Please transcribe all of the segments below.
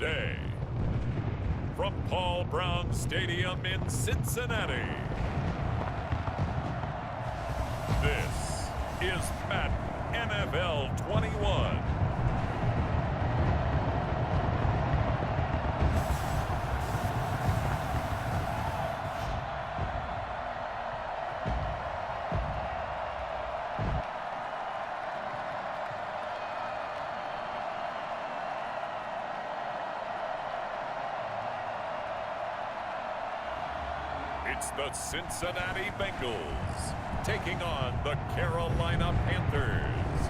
today. From Paul Brown Stadium in Cincinnati, this is Madden NFL 21. It's the Cincinnati Bengals taking on the Carolina Panthers.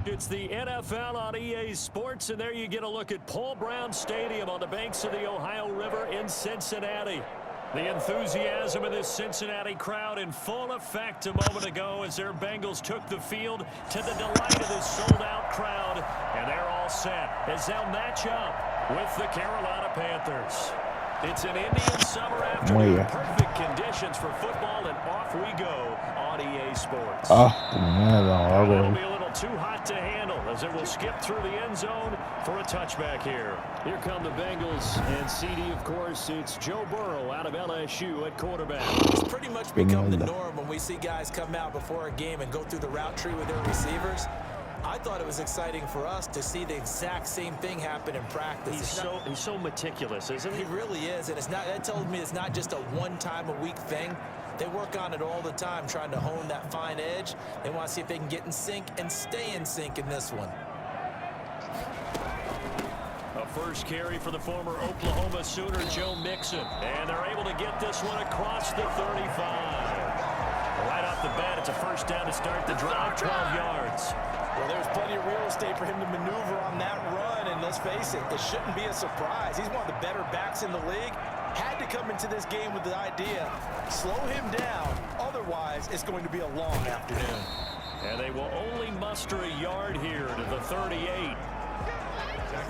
It's the NFL on EA Sports, and there you get a look at Paul Brown Stadium on the banks of the Ohio River in Cincinnati. The enthusiasm of this Cincinnati crowd in full effect a moment ago as their Bengals took the field to the delight of this sold-out crowd. And they're all set as they'll match up with the Carolina Panthers. It's an Indian summer afternoon, perfect conditions for football, and off we go on EA Sports. It'll be a little too hot to handle as it will skip through the end zone for a touchback here. Here come the Bengals, and CD, of course, it's Joe Burrow out of LSU at quarterback. It's pretty much become the norm when we see guys come out before a game and go through the route tree with their receivers. I thought it was exciting for us to see the exact same thing happen in practice. He's so meticulous, isn't he? He really is, and that tells me it's not just a one-time-a-week thing. They work on it all the time, trying to hone that fine edge. They want to see if they can get in sync and stay in sync in this one. A first carry for the former Oklahoma Sooner, Joe Mixon. And they're able to get this one across the 35. Right off the bat, it's a first down to start the drive, 12 yards. Well, there's plenty of real estate for him to maneuver on that run, and let's face it, it shouldn't be a surprise. He's one of the better backs in the league. Had to come into this game with the idea, slow him down, otherwise it's going to be a long afternoon. And they will only muster a yard here to the 38.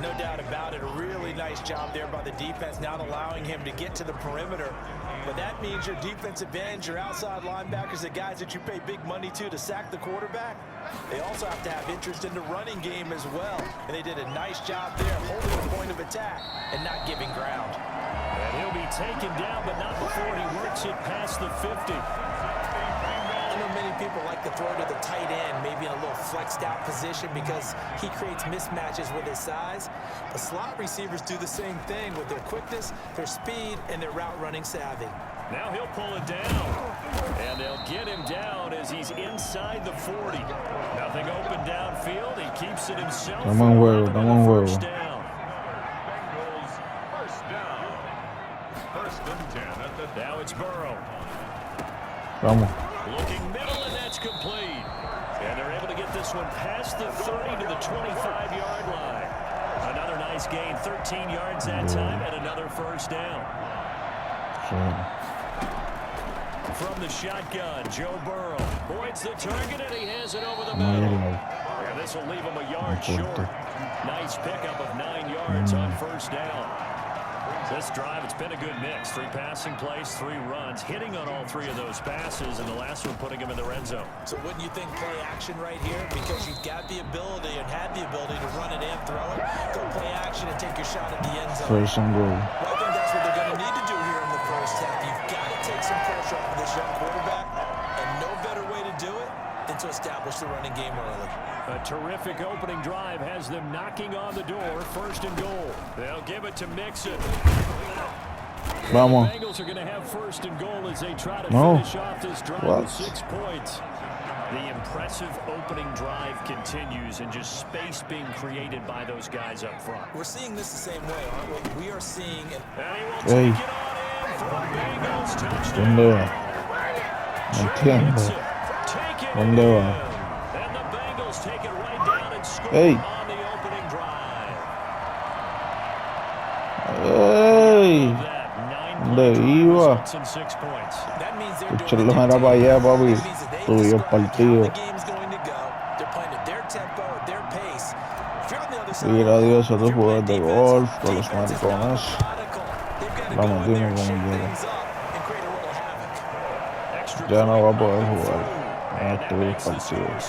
No doubt about it, a really nice job there by the defense, not allowing him to get to the perimeter. But that means your defensive ends, your outside linebackers, the guys that you pay big money to sack the quarterback, they also have to have interest in the running game as well. And they did a nice job there, holding the point of attack and not giving ground. And he'll be taken down, but not before he works it past the 50. I know many people like to throw to the tight end, maybe in a little flexed out position because he creates mismatches with his size. But slot receivers do the same thing with their quickness, their speed, and their route running savvy. Now he'll pull it down. And they'll get him down as he's inside the 40. Nothing open downfield. He keeps it himself. Come on, first down. Bengals first down. First and 10 at the... Now it's Burrow. Vamos. Looking middle, and that's complete. And they're able to get this one past the 30 to the 25-yard line. Another nice gain, 13 yards that time, and another first down. From the shotgun, Joe Burrow points the target, and he has it over the middle. And this will leave him a yard short. Nice pickup of 9 yards on first down. This drive, it's been a good mix. 3 passing plays, 3 runs, hitting on all 3 of those passes, and the last one putting him in the red zone. So wouldn't you think play action right here? Because you've got the ability and had the ability to run it and throw it. Go play action and take your shot at the end zone. First and goal. Well, I think that's what they're going to need to do here in the first half. You've got to take some pressure off of this young quarterback, and no better way to do it than to establish the running game early. A terrific opening drive has them knocking on the door. First and goal. They'll give it to Mixon. Vamos. The Bengals are going to have first and goal as they try to finish off this drive with 6 points. The impressive opening drive continues, and just space being created by those guys up front. We're seeing this the same way, aren't we? We are seeing... And he will take it on in for a Bengals touchdown. ¿Dónde va? No entiendo. ¿Dónde va? And the Bengals take it right down and score on the opening drive. ¿Dónde iba? Echarlos era para allá, papi. Subió el partido. Mira, Dios, otros jugadores de golf con los maricones. La metimos como quiera. Ya no va a poder jugar en estos partidos.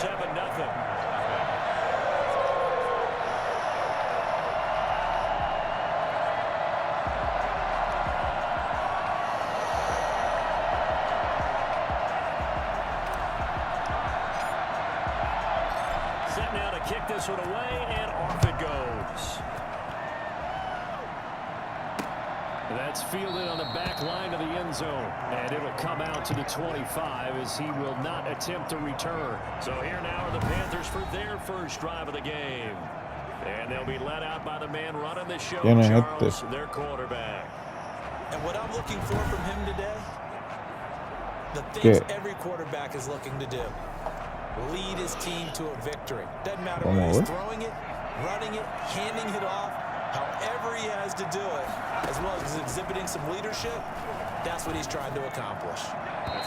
kick this one away, and off it goes. That's fielded on the back line of the end zone. And it'll come out to the 25 as he will not attempt to return. So here now are the Panthers for their first drive of the game. And they'll be led out by the man running the show, Charles, their quarterback. And what I'm looking for from him today, the things every quarterback is looking to do. Lead his team to a victory. Doesn't matter whether he's throwing it, running it, handing it off, however he has to do it, as well as exhibiting some leadership, that's what he's trying to accomplish.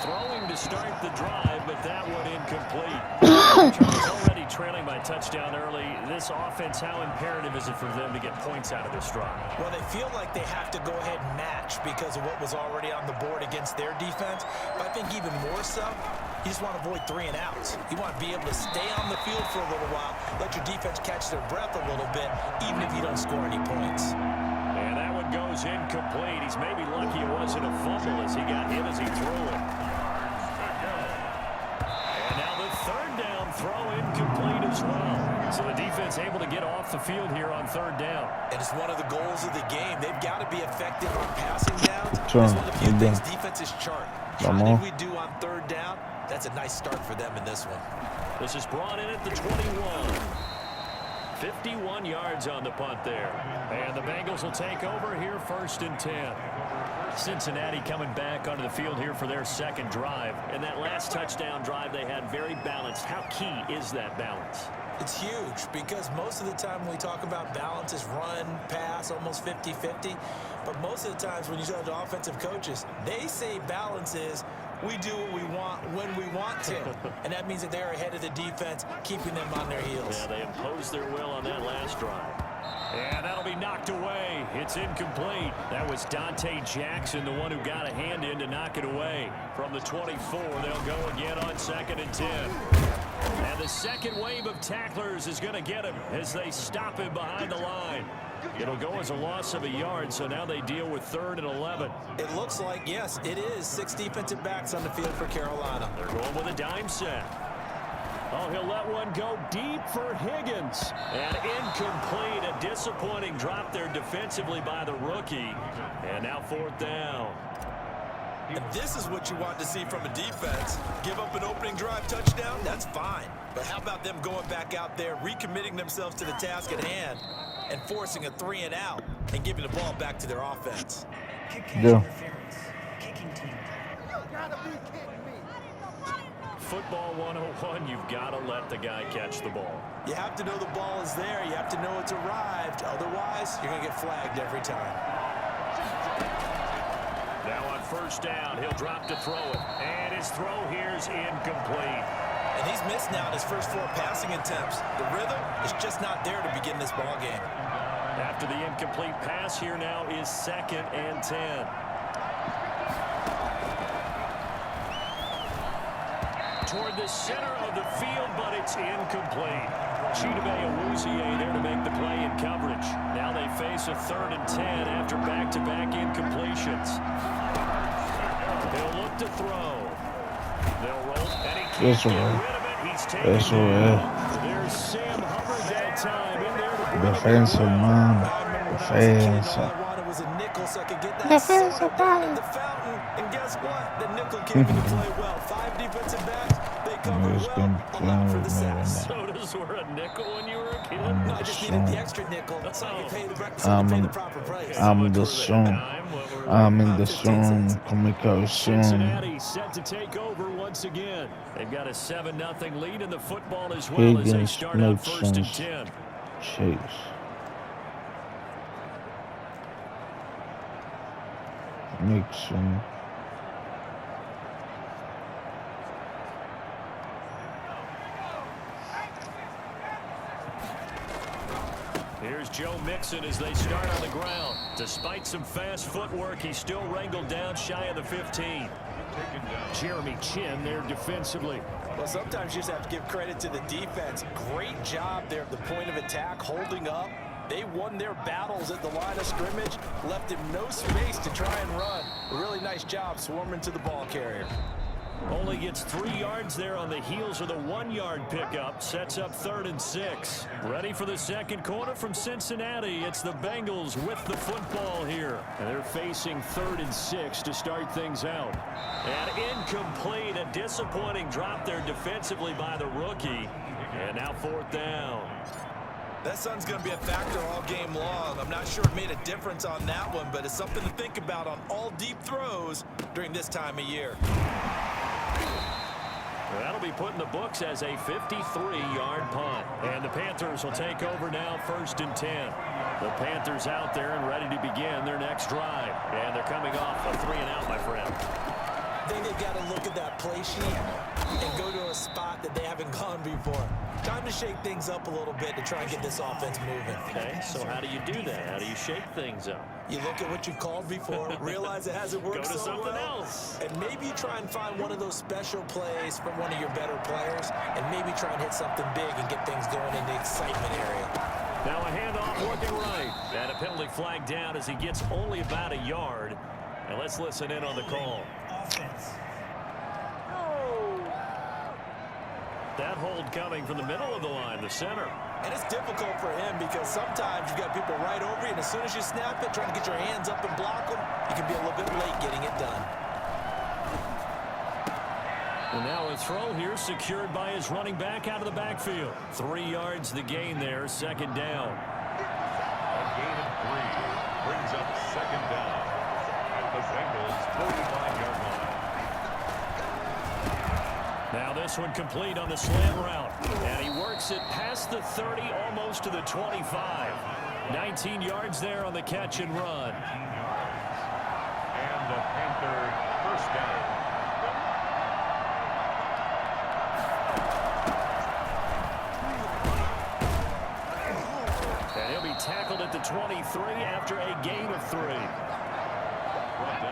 Throwing to start the drive, but that one incomplete. Charles already trailing by touchdown early. This offense, how imperative is it for them to get points out of this drive? Well, they feel like they have to go ahead and match because of what was already on the board against their defense. But I think even more so, you just want to avoid 3 and outs. You want to be able to stay on the field for a little while, let your defense catch their breath a little bit, even if you don't score any points. And that one goes incomplete. He's maybe lucky it wasn't a fumble as he got hit as he threw it. And now the third down throw incomplete as well. So the defense able to get off the field here on third down. And it's one of the goals of the game. They've got to be effective on passing downs. It's one of the few things defenses chart. How did we do on third down? That's a nice start for them in this one. This is brought in at the 21. 51 yards on the punt there. And the Bengals will take over here 1st and 10. Cincinnati coming back onto the field here for their second drive. And that last touchdown drive they had very balanced. How key is that balance? It's huge because most of the time when we talk about balance is run, pass, almost 50-50. But most of the times when you talk to offensive coaches, they say balance is we do what we want when we want to. And that means that they're ahead of the defense, keeping them on their heels. Yeah, they imposed their will on that last drive. And that'll be knocked away. It's incomplete. That was Dante Jackson, the one who got a hand in to knock it away. From the 24, they'll go again on 2nd and 10. And the second wave of tacklers is going to get him as they stop him behind the line. It'll go as a loss of a yard, so now they deal with 3rd and 11. It looks like, yes, it is 6 defensive backs on the field for Carolina. They're going with a dime set. Oh, he'll let one go deep for Higgins. And incomplete. A disappointing drop there defensively by the rookie. And now 4th down. And this is what you want to see from a defense. Give up an opening drive touchdown, that's fine. But how about them going back out there, recommitting themselves to the task at hand, and forcing a 3 and out, and giving the ball back to their offense? Yeah. Football 101, you've got to let the guy catch the ball. You have to know the ball is there. You have to know it's arrived. Otherwise, you're going to get flagged every time. Now on 1st down, he'll drop to throw it. And his throw here's incomplete. And he's missed now in his first 4 passing attempts. The rhythm is just not there to begin this ball game. After the incomplete pass, here now is 2nd and 10. Toward the center of the field, but it's incomplete. Chidobe Awuzie there to make the play in coverage. Now they face a 3rd and 10 after back-to-back incompletions. They'll look to throw. They'll roll, and he can't get rid of it. He's taken down. There's Sam Hubbard that time in there to bring Defensa, man. Defensa. Defensa, man. And guess what? The nickel came into play well. 5 defensive backs. They covered well. Allowed for the sacks. Sodas were a nickel when you were a kid. No, I just needed the extra nickel. So I could pay the breakfast. So I could pay the proper price. I'm in the zone. I'm in the zone. Comical zone. Cincinnati set to take over once again. They've got a 7-0 lead in the football as well as they start out 1st and 10. Chase. Nixon. Here's Joe Mixon as they start on the ground. Despite some fast footwork, he's still wrangled down shy of the 15. Jeremy Chin there defensively. Well, sometimes you just have to give credit to the defense. Great job there at the point of attack, holding up. They won their battles at the line of scrimmage, left him no space to try and run. A really nice job swarming to the ball carrier. Only gets 3 yards there on the heels of the 1-yard pickup. Sets up 3rd and 6. Ready for the second quarter from Cincinnati. It's the Bengals with the football here. And they're facing 3rd and 6 to start things out. And incomplete. A disappointing drop there defensively by the rookie. And now 4th down. That sun's going to be a factor all game long. I'm not sure it made a difference on that one, but it's something to think about on all deep throws during this time of year. That'll be put in the books as a 53-yard punt. And the Panthers will take over now, 1st and 10. The Panthers out there and ready to begin their next drive. And they're coming off a 3-and-out, my friend. I think they've got to look at that play sheet and go to a spot that they haven't gone before. Time to shake things up a little bit to try and get this offense moving. Okay, so how do you do that? How do you shake things up? You look at what you've called before, realize it hasn't worked Go to so something well, else. and maybe you try and find one of those special plays from one of your better players, and maybe try and hit something big and get things going in the excitement area. Now a handoff looking right. And a penalty flag down as he gets only about a yard. And let's listen in on the call. Offense. That hold coming from the middle of the line, the center. And it's difficult for him because sometimes you've got people right over you, and as soon as you snap it, trying to get your hands up and block them, you can be a little bit late getting it done. And now a throw here secured by his running back out of the backfield. 3 yards the gain there, 2nd down. A gain of 3 brings up 2nd down at the Bengals' 45-yard line. Now this one complete on the slant route. And he works it past the 30, almost to the 25. 19 yards there on the catch and run. And the Panther 1st down. And he'll be tackled at the 23 after a gain of 3.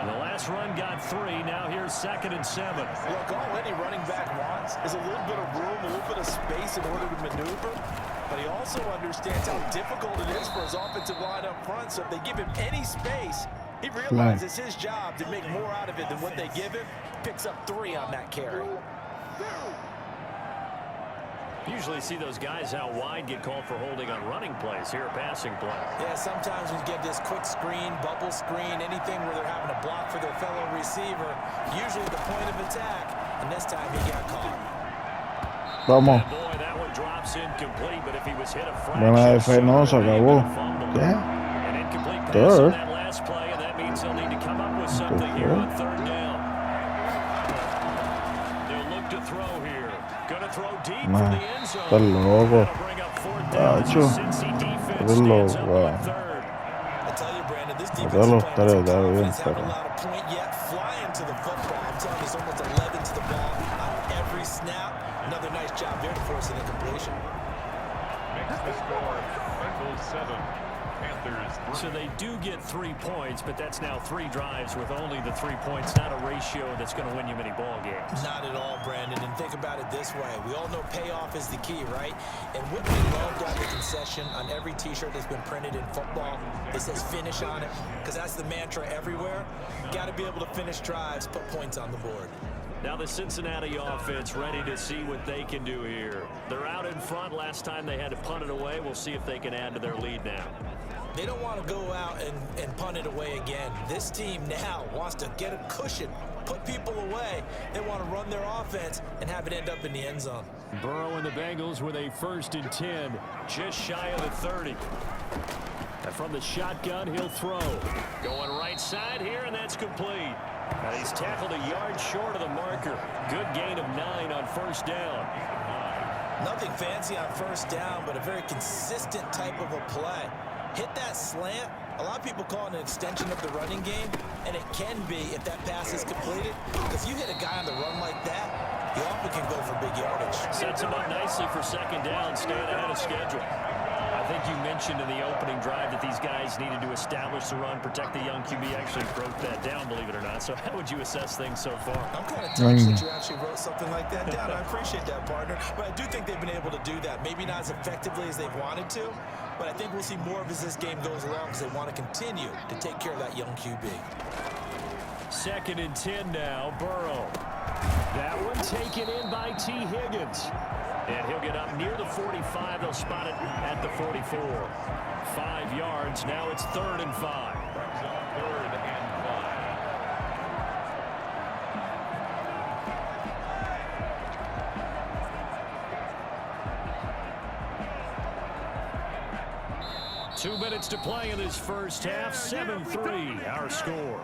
The last run got 3. Now here's 2nd and 7. Look, all any running back wants is a little bit of room, a little bit of space in order to maneuver. But he also understands how difficult it is for his offensive line up front. So if they give him any space, he realizes it's his job to make more out of it than what they give him. Picks up 3 on that carry. Usually see those guys out wide get called for holding on running plays. Here a passing play. Yeah, sometimes we get this quick screen, bubble screen, anything where they're having to block for their fellow receiver. Usually the point of attack, and this time he got caught. Vamos. Boy, that one drops incomplete, but if he was hit a fraction, Buena F, no, se acabó. ¿Qué? An incomplete pass on that last play, and that means they'll need to come up with something here on 3rd down. They'll look to throw here. Going to throw deep for the end zone. Está loco. That'll bring up 4th down. Tacho. Cincy defense Eres stands up loco. on 3rd. I tell you, Brandon, this Acá defense los is tres, playing está some bien, confidence, haven't pero allowed a point yet, flying to the football. I'm telling you, it's almost 11 to the ball on every snap. Another nice job there to force an incompletion. Makes the score Bengals 7, Panthers 3. So they do get 3 points, but that's now 3 drives with only the 3 points. Not a ratio that's going to win you many ball games. Not at all, Brandon. And think about it this way. We all know payoff is the key, right? And wouldn't we love to have the concession on every T-shirt that's been printed in football that says finish on it? Because that's the mantra everywhere. Got to be able to finish drives, put points on the board. Now the Cincinnati offense ready to see what they can do here. They're out in front. Last time they had to punt it away. We'll see if they can add to their lead now. They don't want to go out and punt it away again. This team now wants to get a cushion, put people away. They want to run their offense and have it end up in the end zone. Burrow and the Bengals with a 1st and 10, just shy of the 30. And from the shotgun, he'll throw. Going right side here, and that's complete. And he's tackled a yard short of the marker. Good gain of 9 on 1st down. Nothing fancy on 1st down, but a very consistent type of a play. Hit that slant. A lot of people call it an extension of the running game, and it can be if that pass is completed. If you hit a guy on the run like that, you often can go for big yardage. Sets him up nicely for 2nd down, staying ahead of schedule. I think you mentioned in the opening drive that these guys needed to establish the run, protect the young QB. Actually broke that down, believe it or not. So how would you assess things so far? I'm kind of touched that you actually wrote something like that down. I appreciate that, partner. But I do think they've been able to do that. Maybe not as effectively as they've wanted to, but I think we'll see more of as this game goes along because they want to continue to take care of that young QB. 2nd and 10 now, Burrow. That one taken in by T. Higgins. And he'll get up near the 45. They'll spot it at the 44. 5 yards. Now it's 3rd and 5. Third and 5. Two minutes to play in this first half. 7-3 our score.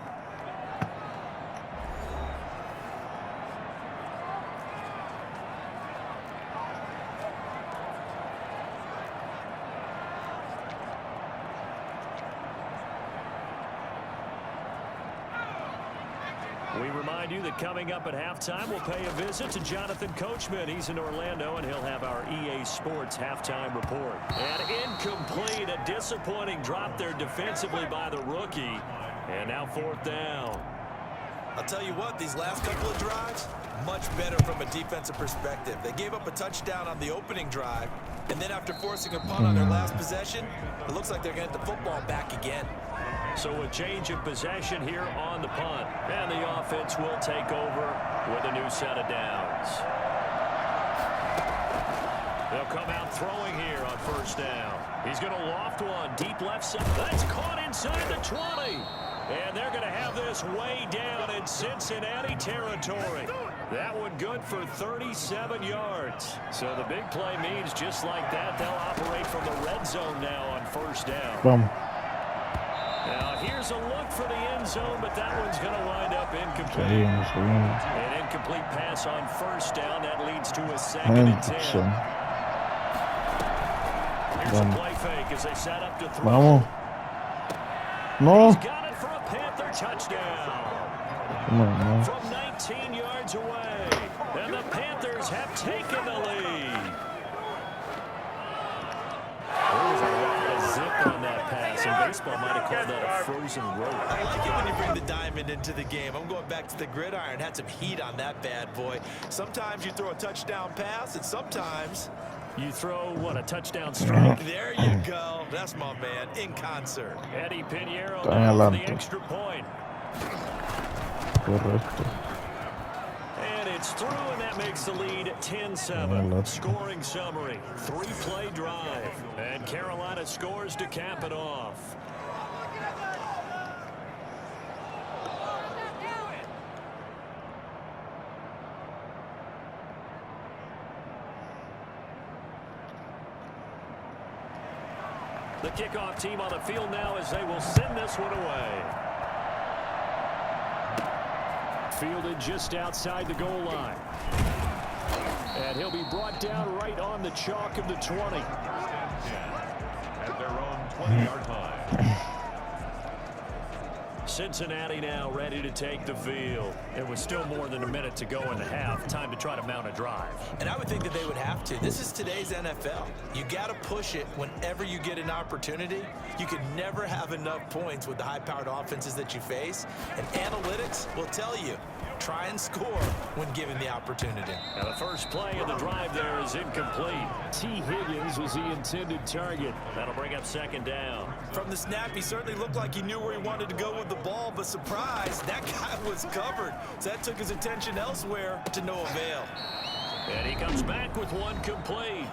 We remind you that coming up at halftime, we'll pay a visit to Jonathan Coachman. He's in Orlando, and he'll have our EA Sports halftime report. And incomplete, a disappointing drop there defensively by the rookie. And now 4th down. I'll tell you what, these last couple of drives, much better from a defensive perspective. They gave up a touchdown on the opening drive, and then after forcing a punt on their last possession, it looks like they're going to get the football back again. So a change of possession here on the punt. And the offense will take over with a new set of downs. They'll come out throwing here on 1st down. He's going to loft one deep left side. That's caught inside the 20. And they're going to have this way down in Cincinnati territory. That one good for 37 yards. So the big play means just like that, they'll operate from the red zone now on 1st down. Boom. Now here's a look for the end zone, but that one's going to wind up incomplete. An incomplete pass on 1st down. That leads to a 2nd and 10. Here's a play fake as they set up to throw. Vamos. No. He's got it for a Panther touchdown. From 19 yards away. And the Panthers have taken the lead. There was a lot of zip on that pass, and baseball might have called that a frozen rope. I like it when you bring the diamond into the game. I'm going back to the gridiron. Had some heat on that bad boy. Sometimes you throw a touchdown pass, and sometimes you throw, what, a touchdown strike? There you go. That's my man, in concert. Eddie Pinheiro now for the extra point. Correcto. And it's through, and that makes the lead 10-7. Scoring summary, 3-play drive. And Carolina scores to cap it off. The kickoff team on the field now as they will send this one away. Fielded just outside the goal line. And he'll be brought down right on the chalk of the 20. At their own 20-yard line. Cincinnati now ready to take the field. It was still more than a minute to go in the half. Time to try to mount a drive. And I would think that they would have to. This is today's NFL. You got to push it whenever you get an opportunity. You can never have enough points with the high-powered offenses that you face. And analytics will tell you, try and score when given the opportunity. Now the first play of the drive there is incomplete. T. Higgins was the intended target. That'll bring up 2nd down. From the snap, he certainly looked like he knew where he wanted to go with the ball, but surprise, that guy was covered. So that took his attention elsewhere to no avail. And he comes back with one complete.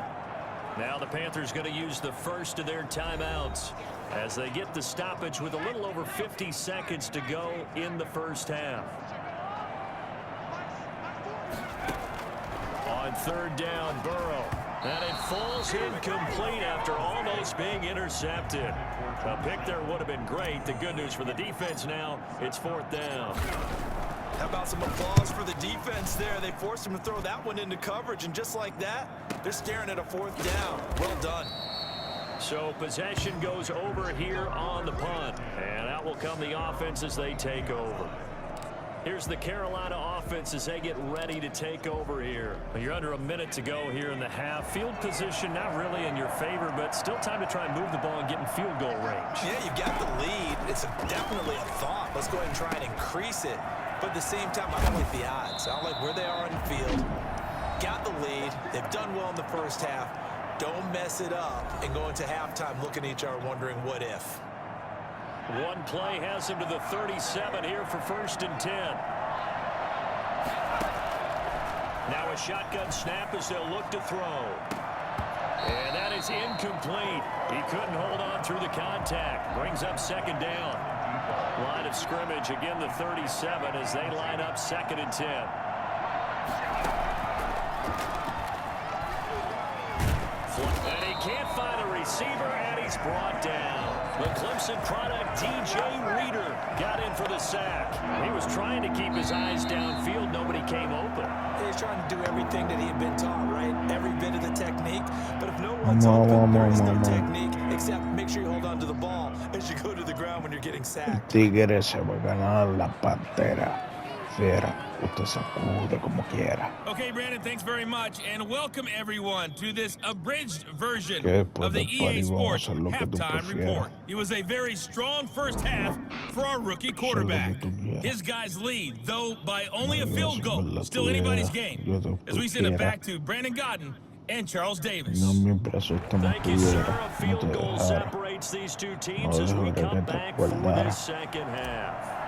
Now the Panthers going to use the first of their timeouts as they get the stoppage with a little over 50 seconds to go in the first half. On 3rd down, Burrow. And it falls incomplete after almost being intercepted. A pick there would have been great. The good news for the defense now, it's 4th down. How about some applause for the defense there? They forced him to throw that one into coverage, and just like that, they're staring at a 4th down. Well done. So possession goes over here on the punt. And out will come the offense as they take over. Here's the Carolina offense as they get ready to take over here. You're under a minute to go here in the half. Field position not really in your favor, but still time to try and move the ball and get in field goal range. Yeah, you got the lead. It's definitely a thought. Let's go ahead and try and increase it. But at the same time, I don't like the odds. I don't like where they are on the field. Got the lead. They've done well in the first half. Don't mess it up and go into halftime looking at each other wondering what if. One play has him to the 37 here for 1st and 10. Now a shotgun snap as they'll look to throw. And that is incomplete. He couldn't hold on through the contact. Brings up second down. Line of scrimmage, again the 37 as they line up 2nd and 10. And he can't find a receiver, and he's brought down. The Clemson product, DJ Reader, got in for the sack. He was trying to keep his eyes downfield. Nobody came open. He's trying to do everything that he had been taught, right? Every bit of the technique. But if no one's open, there is no technique, except make sure you hold on to the ball as you go to the ground when you're getting sacked. Tigre se va a ganar la Pantera. Fiera, usted sacude como quiera. Okay, Brandon, thanks very much, and welcome everyone to this abridged version Después of the del party EA vamos Sports a hacer lo que tú halftime prefieras. report. It was a very strong first half for our rookie quarterback. tú quieras. His guys lead, though by only a field Yo goal. lo Still tuviera, anybody's yo game. lo As we send it tuviera. back to Brandon Godden and Charles Davis. No me impreso esta Thank you, sir. tuviera. A No field te goal dejara. separates these two teams No as we dejaría come que te back for guardara. this second half.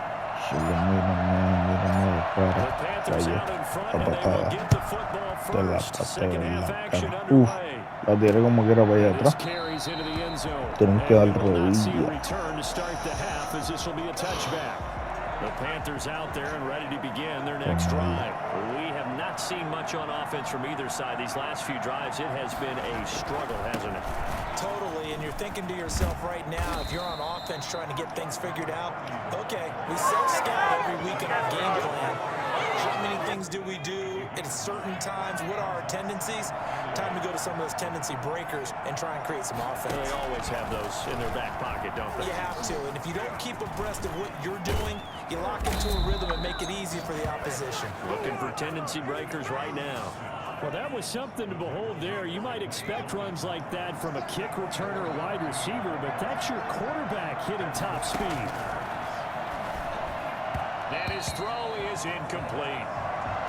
Solo mírame de The cara. Panthers out in front, La and they will patada. get the football Te la first. pateo Second en half la action cara. underway. La tiré como quiera para allá This atrás. carries into the end zone. Tenemos que dar And we will not see a rodilla. return to start the half as this will be a touchback. The Panthers out there and ready to begin their next drive. We have not seen much on offense from either side. These last few drives, it has been a struggle, hasn't it? Totally, and you're thinking to yourself right now, if you're on offense trying to get things figured out, okay, we self-scout every week in our game plan. How many things do we do at certain times? What are our tendencies? Time to go to some of those tendency breakers and try and create some offense. They always have those in their back pocket, don't they? You have to, and if you don't keep abreast of what you're doing, you lock into a rhythm and make it easy for the opposition. Looking for tendency breakers right now. Well, that was something to behold there. You might expect runs like that from a kick returner or wide receiver, but that's your quarterback hitting top speed. And his throw is incomplete.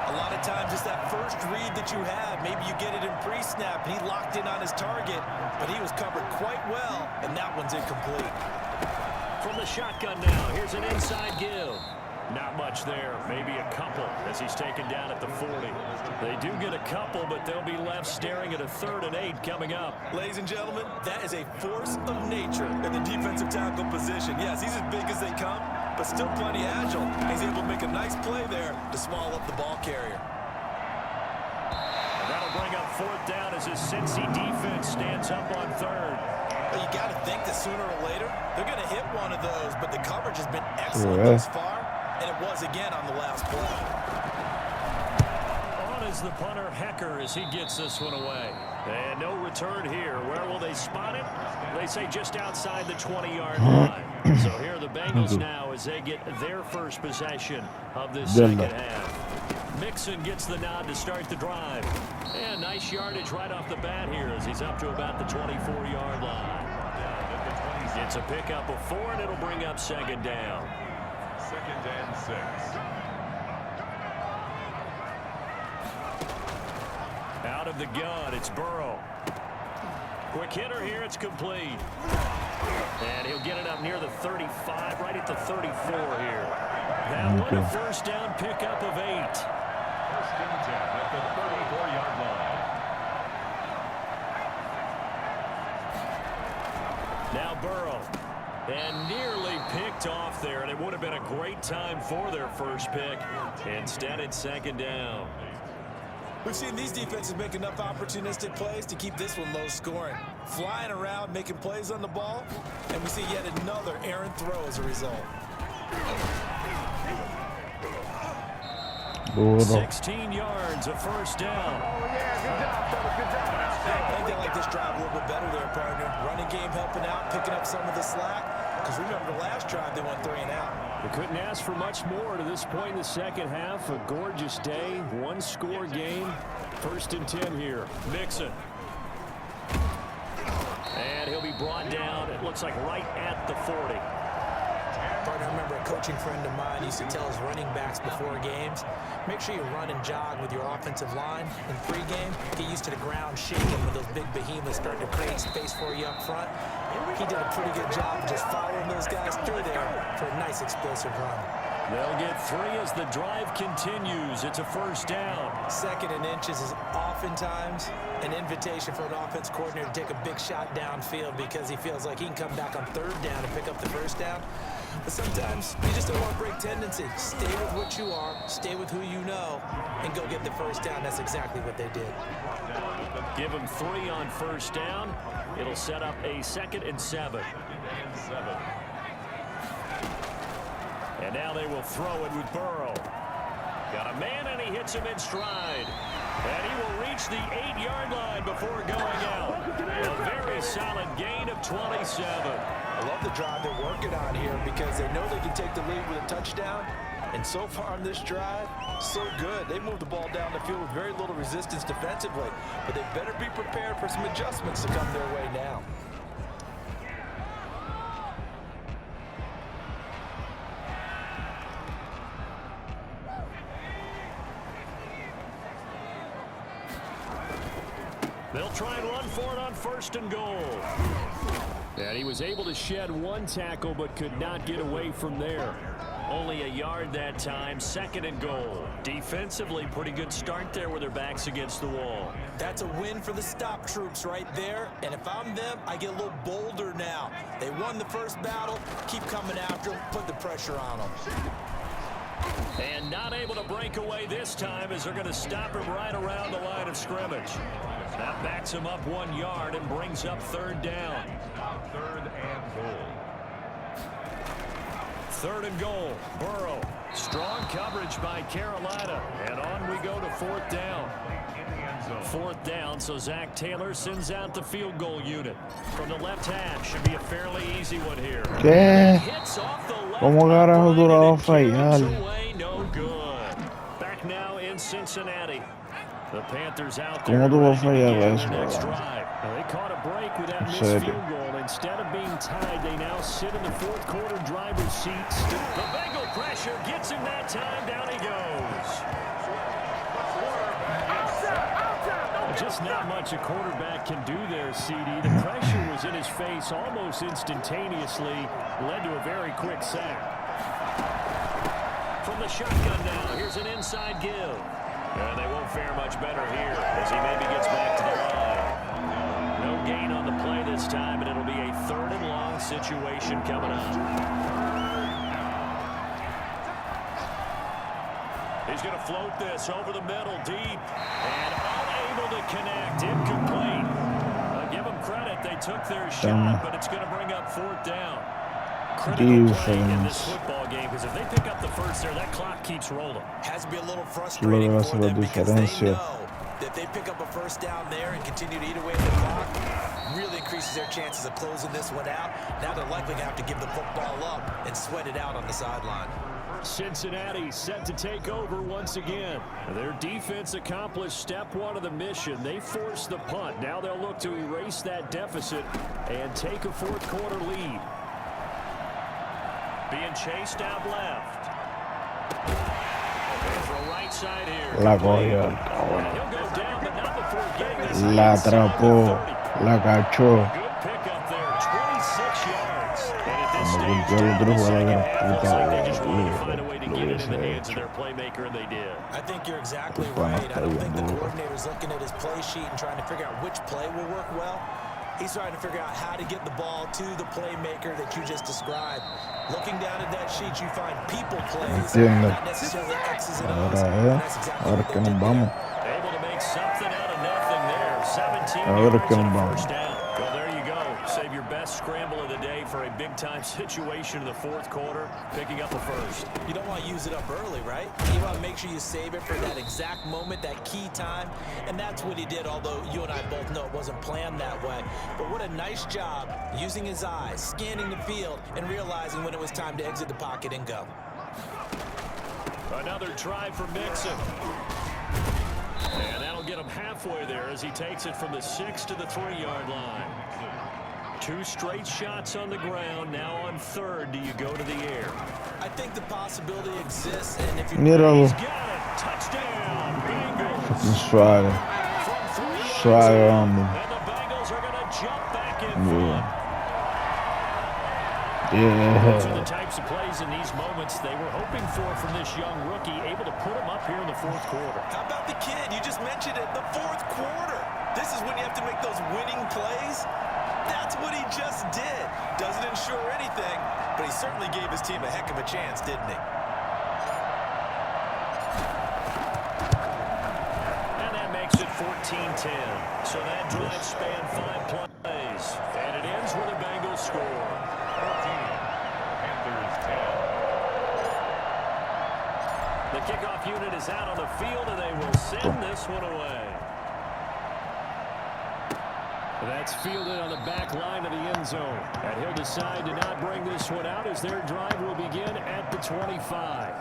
A lot of times it's that first read that you have. Maybe you get it in pre-snap and he locked in on his target, but he was covered quite well, and that one's incomplete. From the shotgun now, here's an inside give. Not much there, maybe a couple as he's taken down at the 40. They do get a couple, but they'll be left staring at a 3rd and 8 coming up. Ladies and gentlemen, that is a force of nature in the defensive tackle position. Yes, he's as big as they come, but still plenty agile. He's able to make a nice play there to small up the ball carrier. And that'll bring up 4th down as his Cincy defense stands up on 3rd. But you got to think that sooner or later, they're going to hit one of those, but the coverage has been excellent thus far, and it was again on the last play. On is the punter Hecker as he gets this one away. And no return here. Where will they spot it? They say just outside the 20-yard line. So here are the Bengals now as they get their first possession of this second half. Mixon gets the nod to start the drive. And nice yardage right off the bat here as he's up to about the 24-yard line. It's a pickup of 4, and it'll bring up 2nd down. 2nd and 6. Out of the gun, it's Burrow. Quick hitter here, it's complete. And he'll get it up near the 35, right at the 34 here. That one a 1st down pickup of 8. 1st and 10 at the 34-yard line. Now Burrow. And nearly picked off there, and it would have been a great time for their first pick. Instead, it's 2nd down. We've seen these defenses make enough opportunistic plays to keep this one low scoring. Flying around, making plays on the ball, and we see yet another errant throw as a result. 16 yards, a 1st down. I think they like this drive a little bit better there, partner. Running game helping out, picking up some of the slack. Because remember, the last drive they went 3 and out. They couldn't ask for much more to this point in the second half. A gorgeous day, 1-score game. 1st and 10 here. Mixon. And he'll be brought down, it looks like right at the 40. Partner, I remember a coaching friend of mine used to tell his running backs before games, make sure you run and jog with your offensive line in pregame. Get used to the ground shaking when those big behemoths start to create space for you up front. He did a pretty good job of just following those guys through there for a nice explosive run. They'll get 3 as the drive continues. It's a first down. 2nd and inches is oftentimes an invitation for an offense coordinator to take a big shot downfield because he feels like he can come back on 3rd down and pick up the first down. But sometimes you just don't want to break tendency. Stay with what you are, stay with who you know, and go get the first down. That's exactly what they did. Give them 3 on first down. It'll set up a 2nd and 7. And now they will throw it with Burrow. Got a man, and he hits him in stride. And he will reach the 8-yard line before going out. A very solid gain of 27. I love the drive they're working on here because they know they can take the lead with a touchdown. And so far on this drive, so good. They moved the ball down the field with very little resistance defensively. But they better be prepared for some adjustments to come their way now. They'll try and run for it on 1st and goal. And he was able to shed 1 tackle but could not get away from there. Only a yard that time, 2nd and goal. Defensively, pretty good start there with their backs against the wall. That's a win for the stop troops right there. And if I'm them, I get a little bolder now. They won the first battle. Keep coming after them. Put the pressure on them. And not able to break away this time as they're going to stop him right around the line of scrimmage. That backs him up 1 yard and brings up 3rd down. 3rd and goal. 3rd and goal. Burrow. Strong coverage by Carolina. And on we go to 4th down. 4th down, so Zach Taylor sends out the field goal unit. From the left hash, should be a fairly easy one here. ¿Qué? Hits off the left ¿Cómo carajo tú la vas a fallar? away, no good. Back now in Cincinnati. The Panthers out there. ¿Cómo tú vas a fallar ready to begin eso, their next bro? drive. Well, they caught a break with that missed serio? field goal. Instead of being tied, they now sit in the 4th quarter driver's seats. The Bengal pressure gets him that time. Down he goes. Just not much a quarterback can do there, CD. The pressure was in his face almost instantaneously. Led to a very quick sack. From the shotgun now, here's an inside give. And they won't fare much better here as he maybe gets back to the line. No gain on the play this time, and it'll be a 3rd and long situation coming up. He's going to float this over the middle deep. And unable to connect. Incomplete. I'll give them credit. They took their shot, but it's going to bring up 4th down. Critical play in this football game because if they pick up the first there, that clock keeps rolling. Has to be a little frustrating Luego for hace la them because they diferencia. know that they pick up a first down there and continue to eat away at the clock, really increases their chances of closing this one out. Now they're likely going to have to give the football up and sweat it out on the sideline. Cincinnati set to take over once again. Their defense accomplished step 1 of the mission. They forced the punt. Now they'll look to erase that deficit and take a 4th quarter lead. Being chased out left. There's the right side here. La cogió. He'll go down, but not before getting this La inside the atrapó. 30. La cachó. Good pickup there, 26 yards. And at this Cuando stage, golpeó el otro during the jugador, second half, looks puta, like they just wanted to lo find a way to get it in the hubiese hands of hecho. their playmaker, and they did. I think you're exactly Bueno, right. I don't está think the bien duro. coordinator's looking at his play sheet and trying to figure out which play will work well. He's trying to figure out how to get the ball to the playmaker that you just described. Looking down at that sheet, you find people plays, Entiendo. not necessarily X's and O's. Ahora And that's exactly ahora what que they nos did vamos. Able to make something out of nothing there. 17 Ahora yards que and nos a vamos. first down. Well, there you go. Save your best scramble of the day for a big-time situation in the 4th quarter, picking up a first. You don't want to use it up early, right? You want to make sure you save it for that exact moment, that key time. And that's what he did, although you and I both know it wasn't planned that way. But what a nice job using his eyes, scanning the field, and realizing when it was time to exit the pocket and go. Another try for Mixon. And that'll get him halfway there as he takes it from the 6 to the 3-yard line. 2 straight shots on the ground. Now on 3rd, do you go to the air? I think the possibility exists, and if you Míralo. He's got it. Touchdown, Bengals. Suave. From 3 Suave, hombre. and the Bengals are going to jump back in Muy bien. front. Those are the types of plays in these moments they were hoping for from this young rookie, able to put him up here in the fourth quarter. How about the kid? You just mentioned it, the fourth quarter. This is when you have to make those winning plays. That's what he just did. Doesn't ensure anything, but he certainly gave his team a heck of a chance, didn't he? And that makes it 14-10. So that drive spanned 5 plays. And it ends with a Bengals score. 14. Panthers 10. The kickoff unit is out on the field, and they will send this one away. That's fielded on the back line of the end zone. And he'll decide to not bring this one out as their drive will begin at the 25.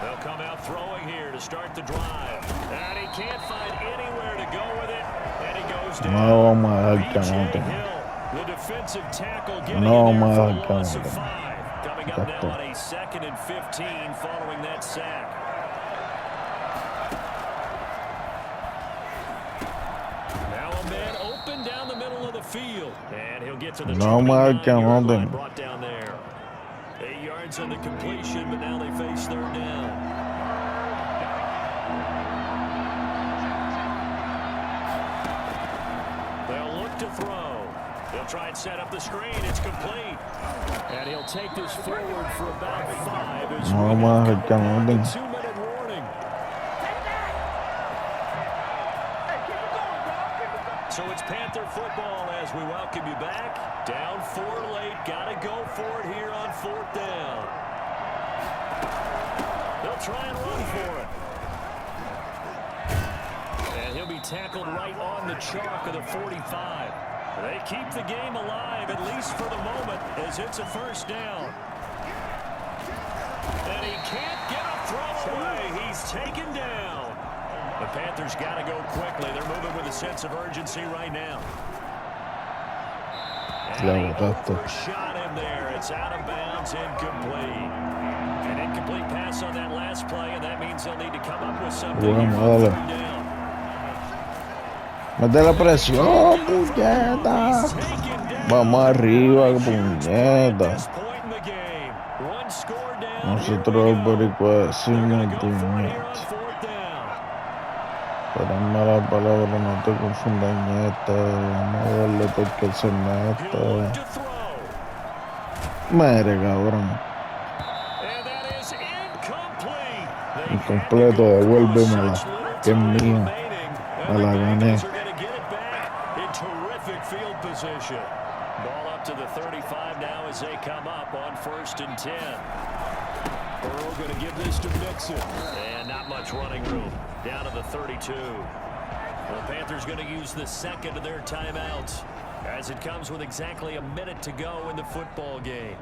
They'll come out throwing here to start the drive. And he can't find anywhere to go with it. And he goes down. No, my B.J. Hill, the defensive tackle, getting No, in there my for a God. loss of 5. Coming up now on a 2nd and 15 following that sack. Now a man open down the middle of the field. And he'll get to the No, my 29-yard line, God. brought down there. 8 yards on the completion, but now they face 3rd down. They'll look to throw. They'll try and set up the screen. It's complete. And he'll take this forward for about 5. As No, we my have God. a 2-minute warning. So it's Panther football as we welcome you back. Down 4 late. Got to go for it here on 4th down. They'll try and run for it. And he'll be tackled right on the chalk of the 45. They keep the game alive, at least for the moment, as it's a 1st down. And he can't get a throw away. He's taken down. The Panthers got to go quickly. They're moving with a sense of urgency right now. And he overshot him there. It's out of bounds, incomplete. An incomplete pass on that last play, and that means they'll need to come up with something here on 3rd down. Mete la presión, puñeta. Vamos arriba, puñeta. Nosotros los boricuas decimos puñeta. Para mala palabra, no te confundas, nieta. Vamos a darle toque al cemento. Madre, cabrón. Incompleto, devuélvemela, que es mía. Me la gané. Ball up to the 35 now as they come up on 1st and 10. Earl going to give this to Mixon. And not much running room. Down to the 32. Well, the Panthers going to use the 2nd of their timeouts as it comes with exactly a minute to go in the football game.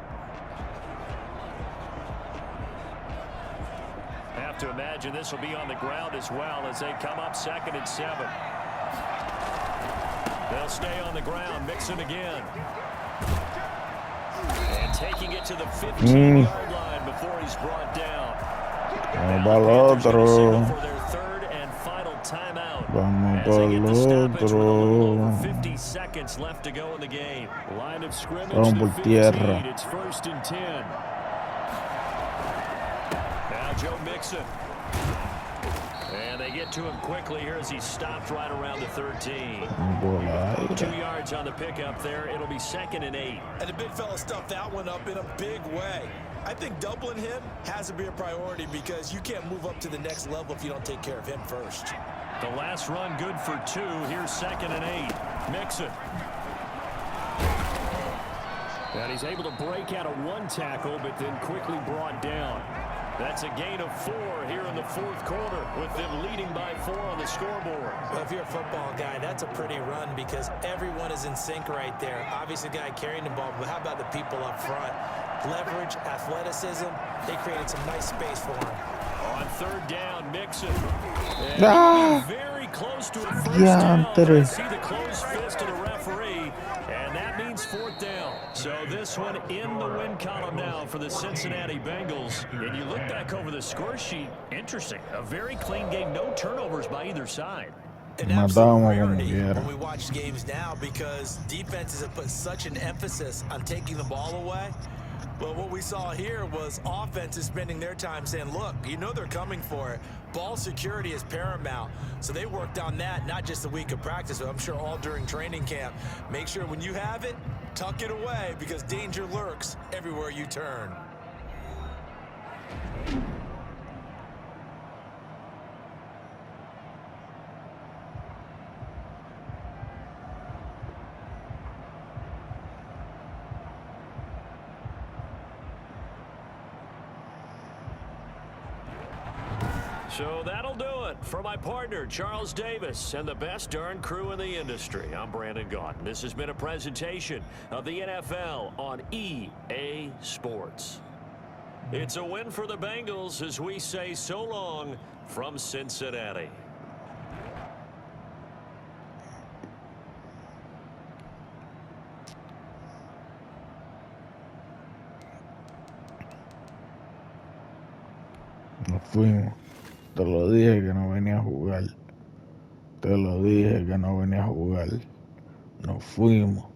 Have to imagine this will be on the ground as well as they come up 2nd and 7. They'll stay on the ground. Mixon again. And taking it to the 15-yard line before he's brought down. Vamos para el otro. For their 3rd and final timeout. Vamos As they get the stoppage with a little over para 50 seconds left to go in the game. Line of scrimmage Vamos to por 15. tierra. It's 1st and 10. Now Joe Mixon. And they get to him quickly here as he stopped right around the 13. 2 yards on the pickup there. It'll be 2nd and 8. And the big fella stuffed that one up in a big way. I think doubling him has to be a priority because you can't move up to the next level if you don't take care of him first. The last run good for 2. Here's 2nd and 8. Mixon. And he's able to break out of 1 tackle, but then quickly brought down. That's a gain of 4 here in the 4th quarter, with them leading by 4 on the scoreboard. Well, if you're a football guy, that's a pretty run because everyone is in sync right there. Obviously, the guy carrying the ball, but how about the people up front? Leverage, athleticism, they created some nice space for him. On 3rd down, Mixon. Very close to a 1st down. I see the closed fist of the referee, and that means fourth down. So this one in the win column now for the Cincinnati Bengals. And you look back over the score sheet, interesting. A very clean game, no turnovers by either side. An absolute rarity when we watch games now because defenses have put such an emphasis on taking the ball away. But what we saw here was offenses spending their time saying, look, you know they're coming for it. Ball security is paramount. So they worked on that, not just a week of practice, but I'm sure all during training camp. Make sure when you have it, tuck it away because danger lurks everywhere you turn. So that'll do it for my partner, Charles Davis, and the best darn crew in the industry. I'm Brandon Gaudin. This has been a presentation of the NFL on EA Sports. It's a win for the Bengals as we say so long from Cincinnati. Nos fuimos. Te lo dije que no venía a jugar. Te lo dije que no venía a jugar. Nos fuimos.